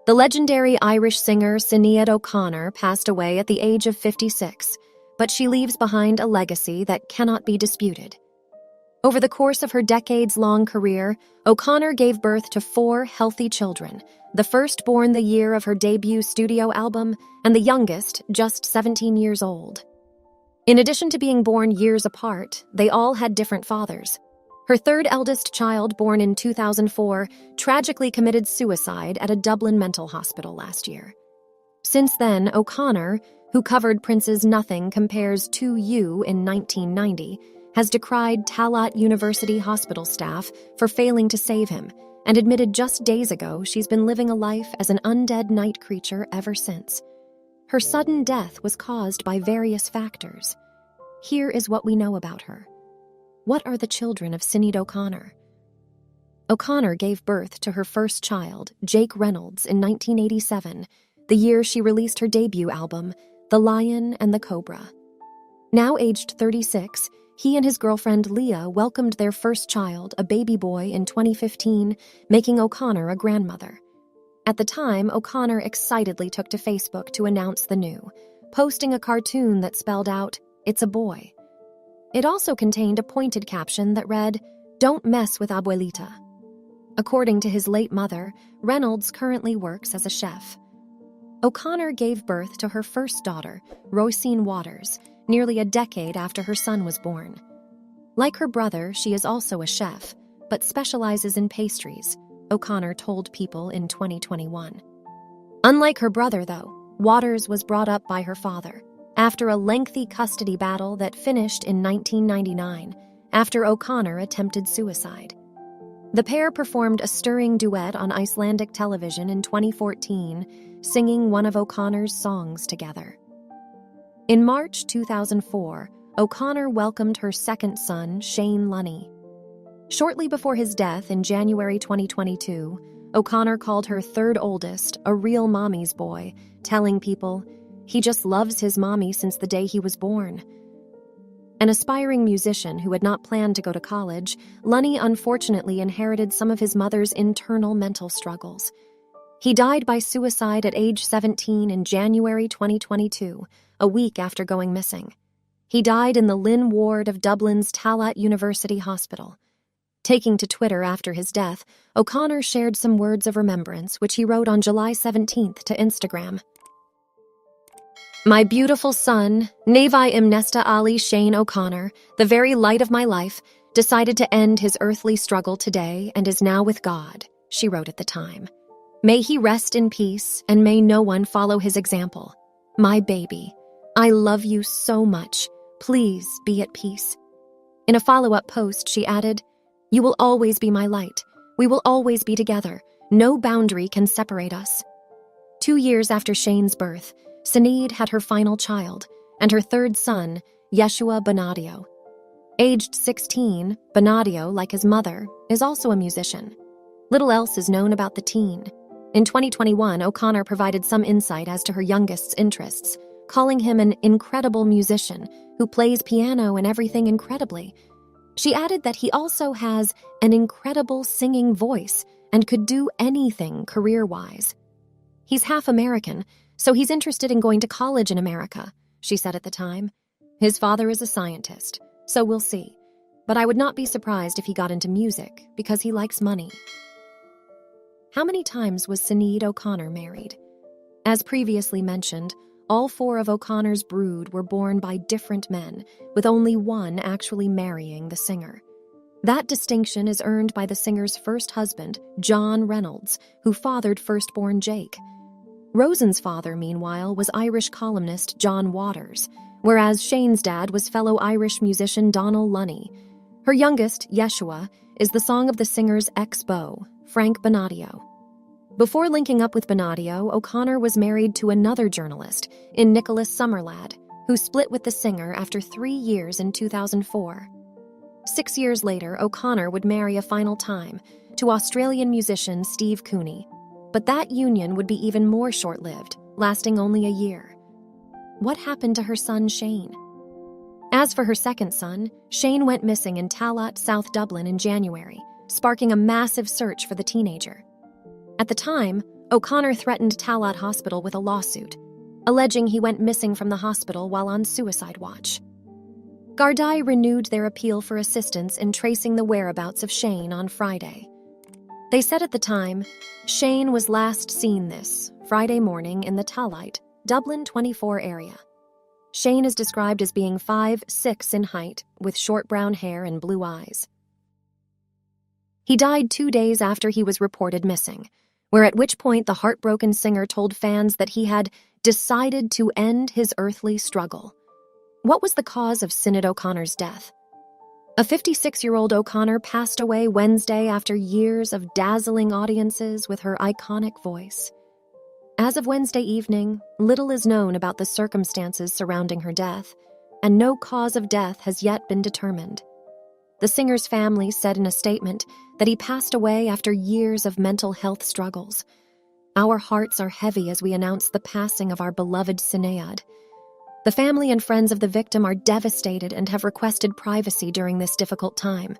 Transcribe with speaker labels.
Speaker 1: The legendary Irish singer Sinead O'Connor passed away at the age of 56, but she leaves behind a legacy that cannot be disputed. Over the course of her decades-long career, O'Connor gave birth to 4 healthy children, the first born the year of her debut studio album, and the youngest just 17 years old. In addition to being born years apart, they all had different fathers. Her third-eldest child, born in 2004, tragically committed suicide at a Dublin mental hospital last year. Since then, O'Connor, who covered Prince's Nothing Compares to You in 1990, has decried Tallaght University hospital staff for failing to save him and admitted just days ago she's been living a life as an undead night creature ever since. Her sudden death was caused by various factors. Here is what we know about her. What are the children of Sinead O'Connor? O'Connor gave birth to her first child, Jake Reynolds, in 1987, the year she released her debut album, The Lion and the Cobra. Now aged 36, he and his girlfriend Leah welcomed their first child, a baby boy, in 2015, making O'Connor a grandmother. At the time, O'Connor excitedly took to Facebook to announce the new, posting a cartoon that spelled out, "It's a boy." It also contained a pointed caption that read, "Don't mess with Abuelita." According to his late mother, Reynolds currently works as a chef. O'Connor gave birth to her first daughter, Roisin Waters, nearly a decade after her son was born. Like her brother, she is also a chef, but specializes in pastries, O'Connor told People in 2021. Unlike her brother, though, Waters was brought up by her father, after a lengthy custody battle that finished in 1999, after O'Connor attempted suicide. The pair performed a stirring duet on Icelandic television in 2014, singing one of O'Connor's songs together. In March 2004, O'Connor welcomed her second son, Shane Lunny. Shortly before his death in January 2022, O'Connor called her third oldest a real mommy's boy, telling People, "He just loves his mommy since the day he was born." An aspiring musician who had not planned to go to college, Lunny unfortunately inherited some of his mother's internal mental struggles. He died by suicide at age 17 in January 2022, a week after going missing. He died in the Lynn ward of Dublin's Tallaght University Hospital. Taking to Twitter after his death, O'Connor shared some words of remembrance, which he wrote on July 17th to Instagram. "My beautiful son, Navi Imnesta Ali Shane O'Connor, the very light of my life, decided to end his earthly struggle today and is now with God," she wrote at the time. "May he rest in peace, and may no one follow his example. My baby, I love you so much. Please be at peace." In a follow-up post, she added, "You will always be my light. We will always be together. No boundary can separate us." 2 years after Shane's birth, Sinead had her final child, and her third son, Yeshua Bonadio. Aged 16, Bonadio, like his mother, is also a musician. Little else is known about the teen. In 2021, O'Connor provided some insight as to her youngest's interests, calling him an incredible musician who plays piano and everything incredibly. She added that he also has an incredible singing voice and could do anything career-wise. "He's half American, so he's interested in going to college in America," she said at the time. "His father is a scientist, so we'll see. But I would not be surprised if he got into music, because he likes money." How many times was Sinead O'Connor married? As previously mentioned, all 4 of O'Connor's brood were born by different men, with only one actually marrying the singer. That distinction is earned by the singer's first husband, John Reynolds, who fathered firstborn Jake. Rosen's father, meanwhile, was Irish columnist John Waters, whereas Shane's dad was fellow Irish musician Donal Lunny. Her youngest, Yeshua, is the song of the singer's ex-beau, Frank Bonadio. Before linking up with Bonadio, O'Connor was married to another journalist, in Nicholas Summerlad, who split with the singer after 3 years in 2004. 6 years later, O'Connor would marry a final time to Australian musician Steve Cooney, but that union would be even more short-lived, lasting only a year. What happened to her son Shane? As for her second son, Shane went missing in Tallaght, South Dublin in January, sparking a massive search for the teenager. At the time, O'Connor threatened Tallaght Hospital with a lawsuit, alleging he went missing from the hospital while on suicide watch. Gardaí renewed their appeal for assistance in tracing the whereabouts of Shane on Friday. They said at the time, Shane was last seen this Friday morning in the Tallaght, Dublin 24 area. Shane is described as being 5'6" in height, with short brown hair and blue eyes. He died 2 days after he was reported missing, at which point the heartbroken singer told fans that he had decided to end his earthly struggle. What was the cause of Sinead O'Connor's death? A 56-year-old O'Connor passed away Wednesday after years of dazzling audiences with her iconic voice. As of Wednesday evening, little is known about the circumstances surrounding her death, and no cause of death has yet been determined. The singer's family said in a statement that he passed away after years of mental health struggles. Our hearts are heavy as we announce the passing of our beloved Sinéad. The family and friends of the victim are devastated and have requested privacy during this difficult time,